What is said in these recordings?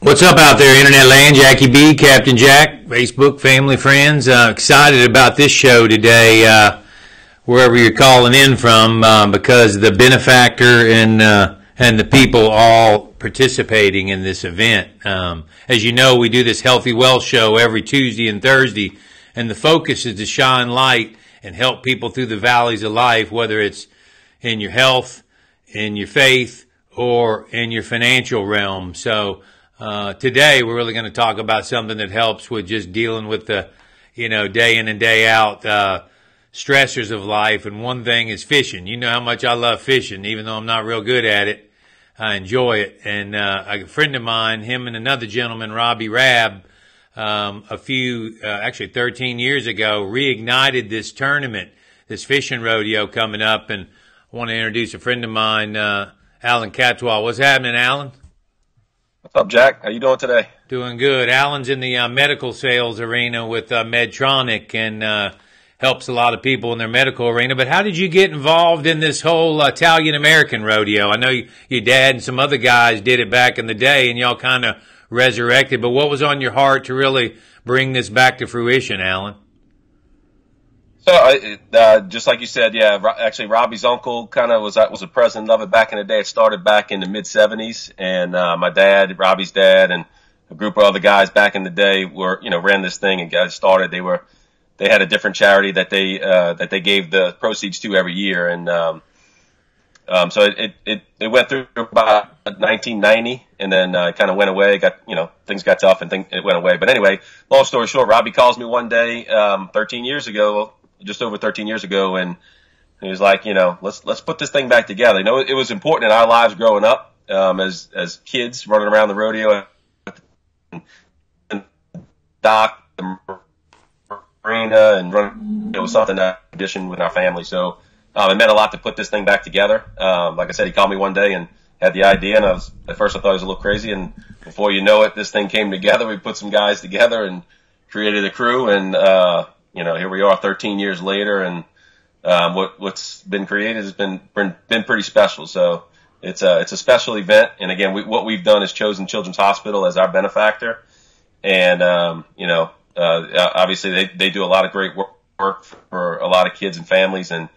What's up out there, Internet Land? Jackie B, Captain Jack, Facebook, family, friends. Excited about this show today, wherever you're calling in from, because the benefactor and the people all participating in this event. As you know, we do this Healthy Wealth show every Tuesday and Thursday, and the focus is to shine light and help people through the valleys of life, whether it's in your health, in your faith, or in your financial realm. So today we're really going to talk about something that helps with just dealing with the, day in and day out stressors of life. And one thing is fishing. You know how much I love fishing, even though I'm not real good at it. I enjoy it. And a friend of mine, him and another gentleman, Robbie Rabb, actually 13 years ago, reignited this tournament, this fishing rodeo coming up. And I want to introduce a friend of mine, Alan Catwall. What's happening, Alan? What's up, Jack? How you doing today? Doing good. Alan's in the medical sales arena with Medtronic and helps a lot of people in their medical arena. But how did you get involved in this whole Italian-American rodeo? I know your dad and some other guys did it back in the day, and y'all kind of resurrected. But what was on your heart to really bring this back to fruition, Alan? So, just like you said, yeah, actually Robbie's uncle kind of was the president of it back in the day. It started back in the mid-'70s, and my dad, Robbie's dad, and a group of other guys back in the day ran this thing and got it started. They had a different charity that they gave the proceeds to every year, and so it went through about 1990, and then kind of went away. Things got tough, and it went away. But anyway, long story short, Robbie calls me one day, 13 years ago. Just over 13 years ago, and he was like, let's put this thing back together. It was important in our lives growing up, as kids running around the rodeo and dock, the marina, and running. It was something that tradition with our family. So it meant a lot to put this thing back together. Like I said, he called me one day and had the idea, and at first I thought it was a little crazy, and before you know it, this thing came together. We put some guys together and created a crew, and here we are 13 years later, and what's been created has been pretty special. So it's a special event, and again, what we've done is chosen Children's Hospital as our benefactor, and obviously they do a lot of great work for a lot of kids and families, and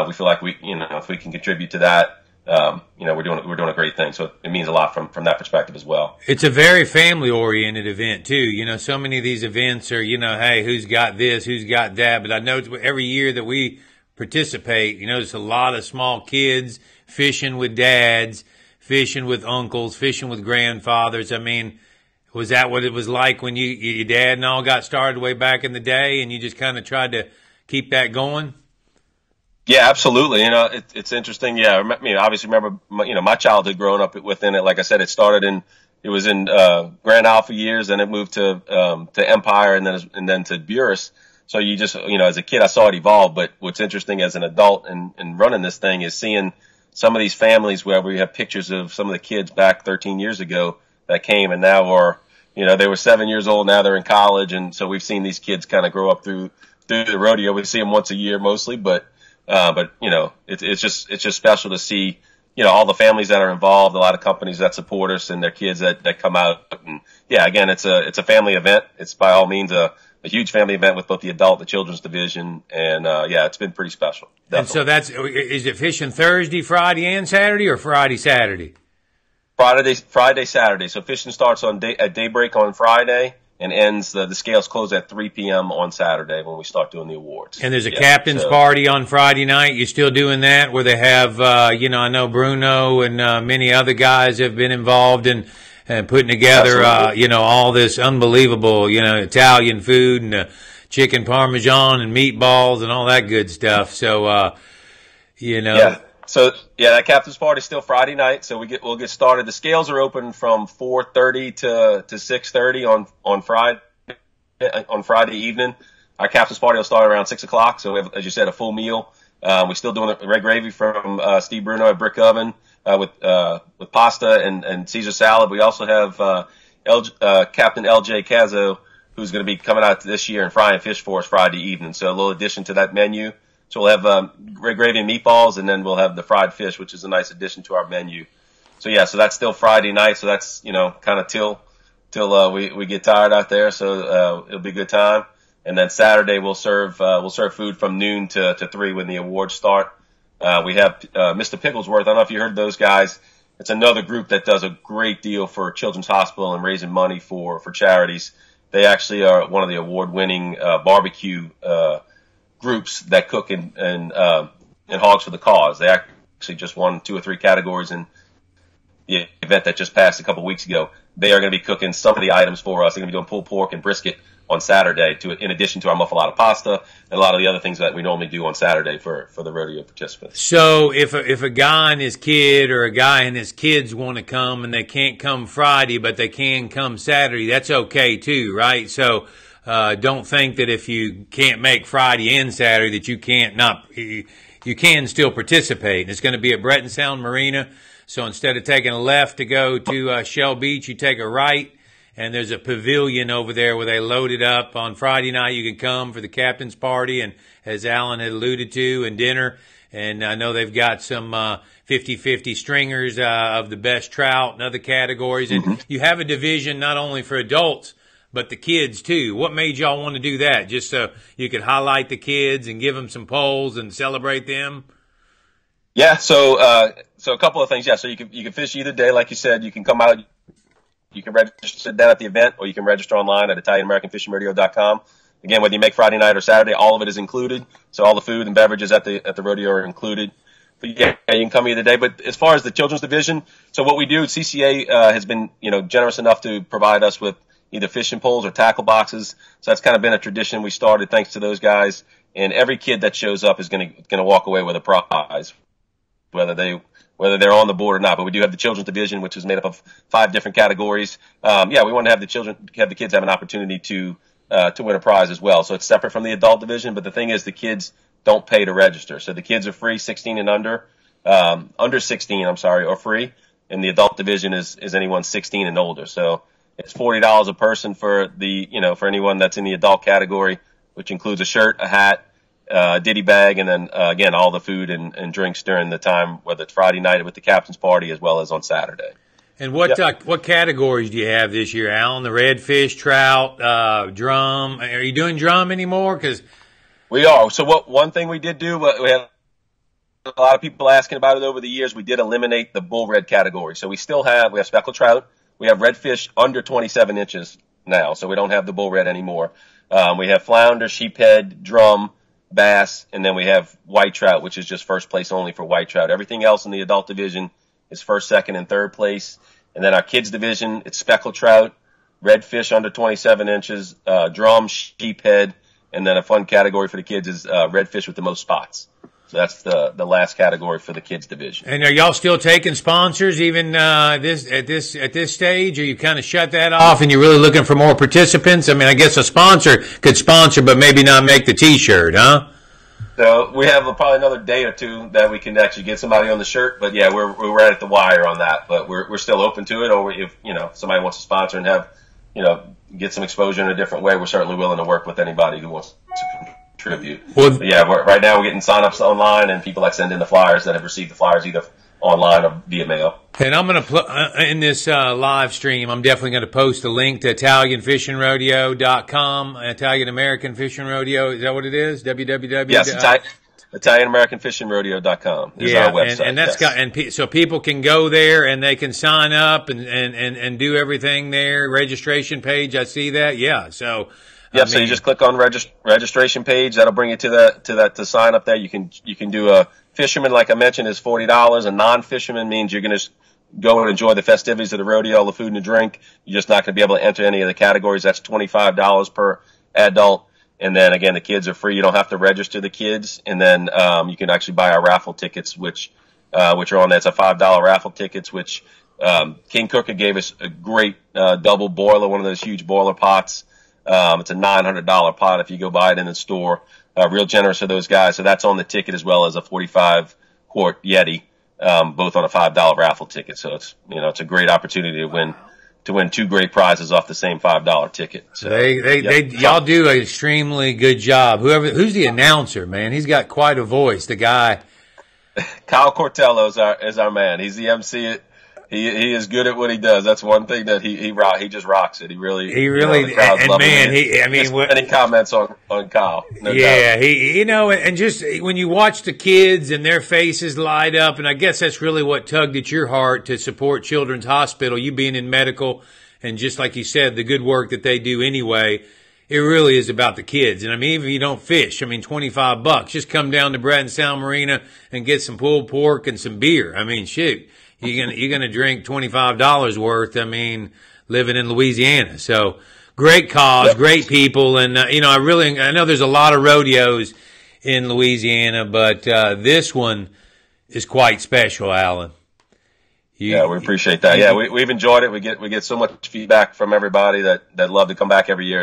we feel like if we can contribute to that. We're doing a great thing. So it means a lot from that perspective as well. It's a very family oriented event too. So many of these events are, hey, who's got this, who's got that. But I know every year that we participate, there's a lot of small kids fishing with dads, fishing with uncles, fishing with grandfathers. I mean, was that what it was like when your dad and all got started way back in the day, and you just kind of tried to keep that going? Yeah, absolutely. It's interesting. Yeah, obviously remember, my childhood growing up within it. Like I said, it was in Grand Alpha years, then it moved to Empire, and then to Burris. So you just, as a kid, I saw it evolve. But what's interesting as an adult and running this thing is seeing some of these families where we have pictures of some of the kids back 13 years ago that came and now are, they were 7 years old. Now they're in college. And so we've seen these kids kind of grow up through the rodeo. We see them once a year mostly, but it's just special to see, all the families that are involved, a lot of companies that support us and their kids that come out. And yeah, again, it's a family event. It's by all means a huge family event with both the adult and the children's division. And, it's been pretty special. Definitely. And so is it fishing Thursday, Friday, and Saturday, or Friday, Saturday? Friday, Saturday. So fishing starts at daybreak on Friday. And ends, the scales close at 3 p.m. on Saturday when we start doing the awards. And there's a captain's party on Friday night. You still doing that, where they have, I know Bruno and many other guys have been involved in putting together, all this unbelievable, Italian food and chicken parmesan and meatballs and all that good stuff. So, Yeah. So yeah, that captain's party is still Friday night. So we'll get started. The scales are open from 4:30 to 6:30 on Friday evening. our captain's party will start around 6 o'clock. So we have, as you said, a full meal. We're still doing the red gravy from Steve Bruno at Brick Oven with pasta and Caesar salad. We also have Captain LJ Cazzo, who's going to be coming out this year and frying fish for us Friday evening. So a little addition to that menu. So we'll have red gravy and meatballs, and then we'll have the fried fish, which is a nice addition to our menu. So yeah, so that's still Friday night. So that's, kind of till we get tired out there. So it'll be a good time. And then Saturday we'll serve food from noon to 3 when the awards start. We have Mr. Picklesworth. I don't know if you heard those guys. It's another group that does a great deal for Children's Hospital and raising money for charities. They actually are one of the award-winning barbecue groups that cook in Hogs for the Cause. They actually just won 2 or 3 categories in the event that just passed a couple of weeks ago. They are going to be cooking some of the items for us. They're going to be doing pulled pork and brisket on Saturday, in addition to our muffalata pasta and a lot of the other things that we normally do on Saturday for the rodeo participants. So if a guy and his kid or a guy and his kids want to come and they can't come Friday, but they can come Saturday, that's okay too, right? So don't think that if you can't make Friday and Saturday that you can still participate. It's going to be at Breton Sound Marina. So instead of taking a left to go to Shell Beach, you take a right. And there's a pavilion over there where they load it up. On Friday night, you can come for the captain's party, and as Alan had alluded to, and dinner. And I know they've got some 50-50 stringers of the best trout and other categories. And you have a division not only for adults, but the kids too. What made y'all want to do that? Just so you could highlight the kids and give them some poles and celebrate them? Yeah, so a couple of things. Yeah, so you can fish either day, like you said. You can come out. You can register down at the event, or you can register online at ItalianAmericanFishingRodeo.com. Again, whether you make Friday night or Saturday, all of it is included. So all the food and beverages at the rodeo are included. But yeah, you can come either day. But as far as the children's division, so what we do, CCA has been generous enough to provide us with either fishing poles or tackle boxes. So that's kind of been a tradition we started thanks to those guys. And every kid that shows up is going to walk away with a prize, whether they're on the board or not. But we do have the children's division, which is made up of 5 different categories. We want to have the kids have an opportunity to win a prize as well. So it's separate from the adult division. But the thing is, the kids don't pay to register. So the kids are free, 16 and under 16, are free. And the adult division is anyone 16 and older. So it's $40 a person for for anyone that's in the adult category, which includes a shirt, a hat, ditty bag, and then again all the food and drinks during the time, whether it's Friday night with the captain's party as well as on Saturday. And what categories do you have this year, Alan? The redfish, trout, drum. Are you doing drum anymore? Because we are. So one thing we did do, we had a lot of people asking about it over the years. We did eliminate the bull red category. So we have speckled trout. We have redfish under 27 inches now. So we don't have the bull red anymore. We have flounder, sheephead, drum, bass, and then we have white trout, which is just first place only for white trout. Everything else in the adult division is first, second, and third place. And then our kids division, it's speckled trout, redfish under 27 inches, drum, sheephead, and then a fun category for the kids is redfish with the most spots. So that's the last category for the kids division. And are y'all still taking sponsors even at this stage, or you kind of shut that off and you're really looking for more participants? I mean, I guess a sponsor could sponsor, but maybe not make the T-shirt, huh? So we have probably another day or two that we can actually get somebody on the shirt. But yeah, we're right at the wire on that. But we're still open to it. Or if somebody wants to sponsor and have get some exposure in a different way, we're certainly willing to work with anybody who wants to contribute. Well, right now we're getting sign-ups online, and people send in the flyers that have received the flyers either online or via mail. And I'm going to in this live stream, I'm definitely going to post a link to ItalianFishingRodeo.com, Italian American Fishing Rodeo. Is that what it is? www. Yes, ItalianAmericanFishingRodeo.com is our website. And that's so people can go there and they can sign up and do everything there. Registration page, I see that. Yeah, so. Yep. So you just click on registration page. That'll bring you to sign up there. You can do a fisherman, like I mentioned, is $40. A non-fisherman means you're going to go and enjoy the festivities of the rodeo, all the food and the drink. You're just not going to be able to enter any of the categories. That's $25 per adult. And then again, the kids are free. You don't have to register the kids. And then you can actually buy our raffle tickets, which are on there. It's a $5 raffle tickets, which King Cooker gave us a great double boiler, one of those huge boiler pots. It's a $900 pot if you go buy it in the store. Real generous for those guys. So that's on the ticket as well as a 45-quart Yeti, both on a $5 raffle ticket. So it's a great opportunity to win two great prizes off the same $5 ticket. So y'all do an extremely good job. Who's the announcer, man? He's got quite a voice. The guy, Kyle Cortello is our man. He's the MC. He is good at what he does. That's one thing that he just rocks it. He really the crowd's loving it. Any comments on Kyle? No doubt. And just when you watch the kids and their faces light up, and I guess that's really what tugged at your heart to support Children's Hospital, you being in medical, and just like you said, the good work that they do anyway. It really is about the kids. And I mean, even if you don't fish, I mean, $25, just come down to Breton Sound Marina and get some pulled pork and some beer. I mean, shoot. You're gonna drink $25 worth. I mean, living in Louisiana. So great cause, great people, and I know there's a lot of rodeos in Louisiana, but this one is quite special, Alan. We appreciate that. Yeah, we've enjoyed it. We get so much feedback from everybody that love to come back every year.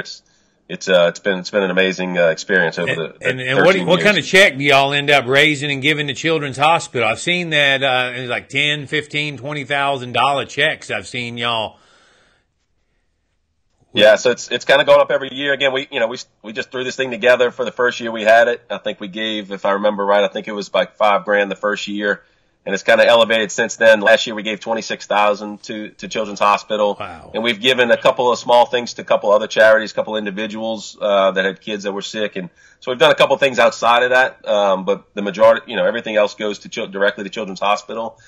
It's been an amazing experience over the 13 years. What kind of check do y'all end up raising and giving to Children's Hospital? I've seen that it's like $10,000, $15,000, $20,000 checks. I've seen y'all. Yeah, so it's kind of going up every year. Again, we just threw this thing together for the first year we had it. I think we gave, if I remember right, I think it was like $5,000 the first year. And it's kind of elevated since then. Last year we gave $26,000 to Children's Hospital. Wow. And we've given a couple of small things to a couple other charities, a couple individuals that had kids that were sick. And so we've done a couple of things outside of that. But the majority, everything else goes directly to Children's Hospital.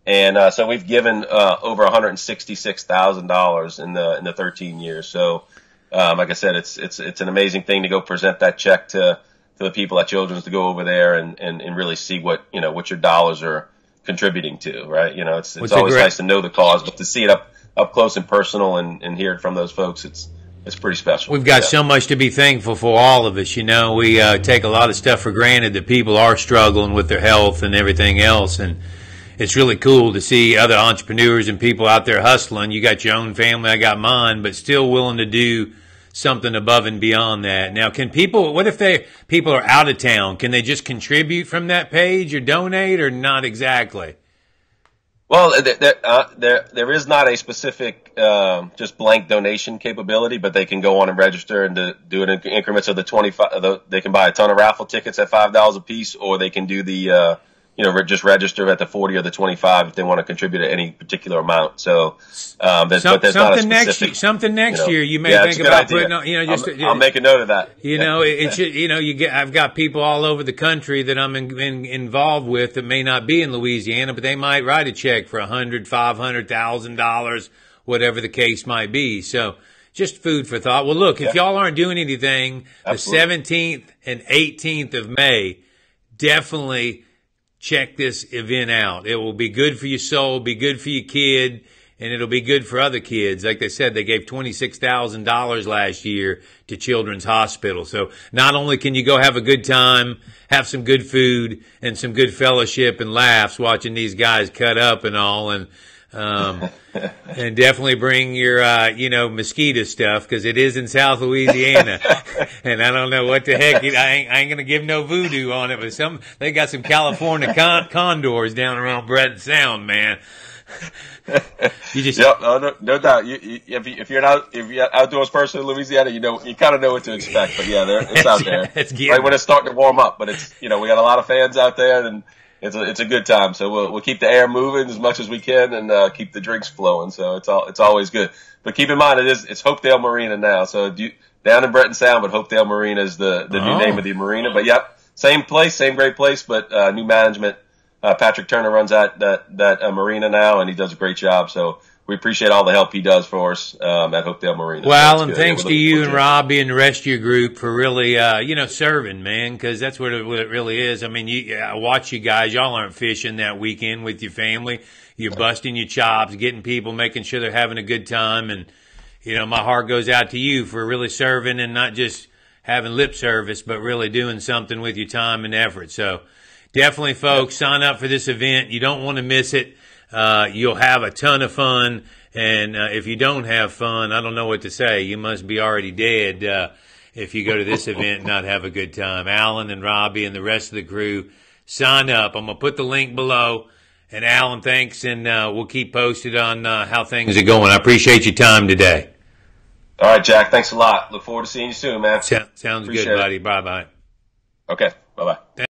And so we've given over $166,000 in the 13 years. So like I said, it's an amazing thing to go present that check to the people at Children's, to go over there and really see what your dollars are contributing to, right? It's always nice to know the cause, but to see it up close and personal and hear it from those folks, it's pretty special. We've got so much to be thankful for, all of us. We take a lot of stuff for granted that people are struggling with their health and everything else, and it's really cool to see other entrepreneurs and people out there hustling. You got your own family, I got mine, but still willing to do something above and beyond that. Now, what if people are out of town? Can they just contribute from that page or donate, or not exactly? Well, there is not a specific just blank donation capability, but they can go on and register and do it in increments of the 25. They can buy a ton of raffle tickets at $5 a piece, or they can do the just register at the 40 or the 25 if they want to contribute at any particular amount. So, but there's not a specific. Something next year you may think about putting on. I'll make a note of that. I've got people all over the country that I'm involved with that may not be in Louisiana, but they might write a check for $100,000, $500,000, whatever the case might be. So, just food for thought. Well, look, if y'all aren't doing anything, Absolutely. The 17th and 18th of May, definitely check this event out. It will be good for your soul, be good for your kid, and it'll be good for other kids. Like they said, they gave $26,000 last year to Children's Hospital. So not only can you go have a good time, have some good food and some good fellowship and laughs watching these guys cut up and all, and and definitely bring your, mosquito stuff, because it is in South Louisiana. And I don't know what the heck, I ain't going to give no voodoo on it, but they got some California condors down around Breton Sound, man. No doubt. If you're an outdoors person in Louisiana, you kind of know what to expect. But yeah, it's out there. Right when it's starting to warm up, but it's we got a lot of fans out there, and it's a good time. So we'll keep the air moving as much as we can, and keep the drinks flowing. So it's always good. But keep in mind, it's Hopedale Marina now. So down in Breton Sound, but Hopedale Marina is the new name of the marina. But yep, same place, same great place, but new management. Patrick Turner runs that marina now, and he does a great job. So we appreciate all the help he does for us at Hopedale Marina. Well, and thanks to you and Robbie and the rest of your group for really, serving, man, because that's what it really is. I mean, I watch you guys. Y'all aren't fishing that weekend with your family. You're busting your chops, getting people, making sure they're having a good time. And, my heart goes out to you for really serving and not just having lip service, but really doing something with your time and effort. So definitely, folks, sign up for this event. You don't want to miss it. You'll have a ton of fun, And if you don't have fun, I don't know what to say. You must be already dead if you go to this event and not have a good time. Alan and Robbie and the rest of the crew, sign up. I'm going to put the link below. And Alan, thanks, and we'll keep posted on how things are going. I appreciate your time today. All right, Jack. Thanks a lot. Look forward to seeing you soon, man. Sounds good, buddy. Bye-bye. Okay. Bye-bye.